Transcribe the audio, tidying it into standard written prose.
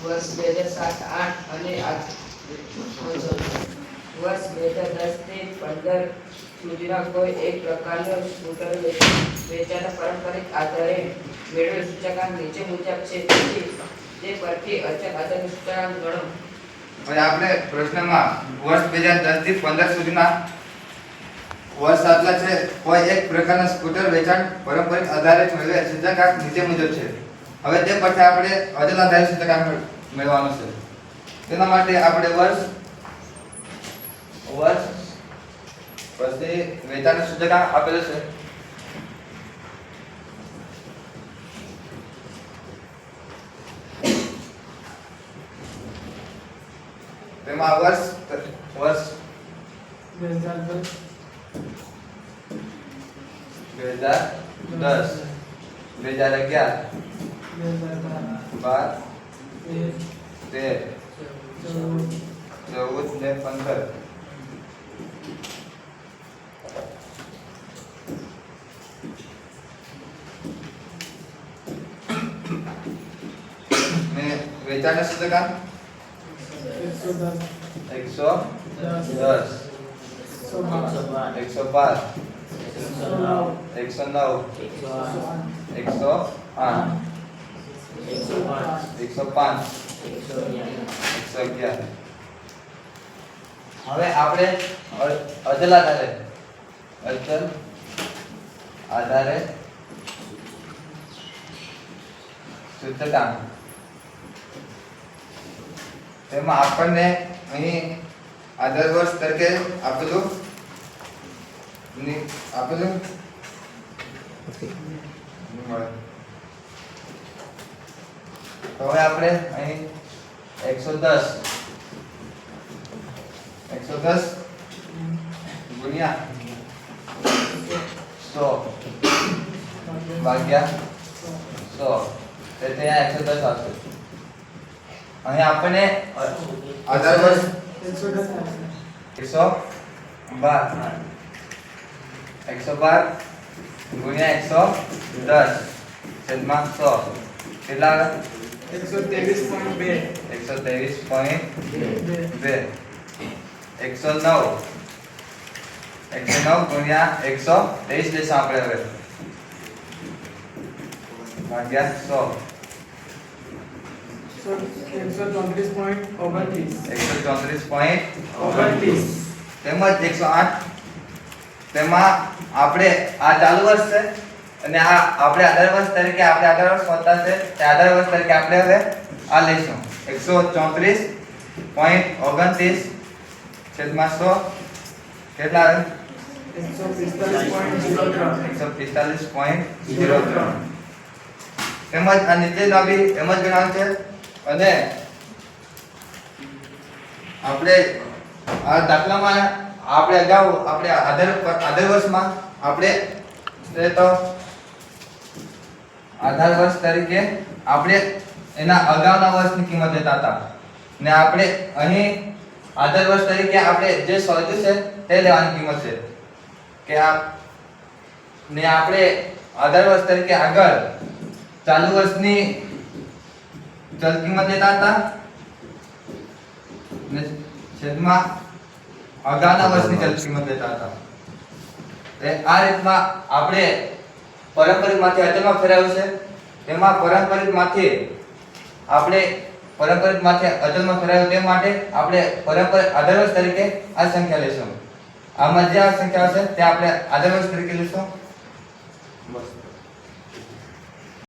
વર્ષ 2007-8 અને વર્ષ 2010 થી 15 સુધીના કોઈ એક પ્રકારનો સ્કૂટર વેચાણના પારંપરિક આધારે મેળવેલ સૂચકાંક નીચે મુજબ છે. તે પરથી અચલ આધારનું સૂચકાંક ગણો. હવે આપણે પ્રશ્નમાં વર્ષ 2010 થી 15 સુધીના વર્ષ આપેલા છે. કોઈ એક પ્રકારના સ્કૂટર વેચાણ પારંપરિક આધારે મેળવેલ સૂચકાંક નીચે મુજબ છે. હવે તે પરથી આપણે અચલ આધારિત સૂચકાંક મેળવવાનો છે. તેના માટે આપણે વર્ષ પછી વેચાણનું સૂચકાંક આપેલું છે. તેમાં વર્ષ 2010 2011 12 13 14 ને 15 ને વેચાણનું સૂચકાંક 110 112 109 108 105 111. હવે આપણે અચલ આધારે સૂચકાંક તેમાં આપણને અહીં આધાર વર્ષ તરીકે આપેલું હવે આપણે અહીં 110 ગુણ્યા 100 ભાગ્યા 100 તે ત્યાં 110 આવશે. અહીં આપણને આધાર વર્ષ 112 ગુણ્યા 110 છેદમાં 100 કેટલા આવે? 123.2 109 ગુણ્યા 123 લેશું આપણે હવે ભાગ્યા 100 134.29 તેમજ 108. તેમાં આપણે આ ચાલુ વર્ષ છે અને આ આપણે આધાર વર્ષ તરીકે શોધતા છે. તે આધાર વર્ષ તરીકે આપણે હવે આ લઈશું 134.29 છેદમાં 100 કેટલા આવે? 145.03. તેમજ આ નીચેના બી એમ જ ગણાવ છે. અને આપણે આ દાખલામાં આપણે અગાઉ આપણે આધાર વર્ષમાં આપણે તો આધાર વર્ષ તરીકે આપણે એના અગાઉના વર્ષની કિંમત લેતા હતા ને આપણે અહીં આધાર વર્ષ તરીકે આપણે જે શોધ્યું છે તે લેવાની કિંમત છે કે આ ને આપણે આધાર વર્ષ તરીકે આગળ ચાલુ વર્ષની ચલ કિંમત લેતા હતા ને છેદમાં અગાઉના વર્ષની ચલ કિંમત લેતા હતા. આ રીતમાં આપણે પારંપરિકમાંથી અચલમાં ફેરવ્યું છે. તેમાં પારંપરિકમાંથી અચલમાં ફેરવ્યું તે માટે આપણે પારંપરિક આધાર વર્ષ તરીકે આ સંખ્યા લેશું. આમાં જે આ સંખ્યા હશે તે આપણે આધાર વર્ષ તરીકે લેશું. બસ.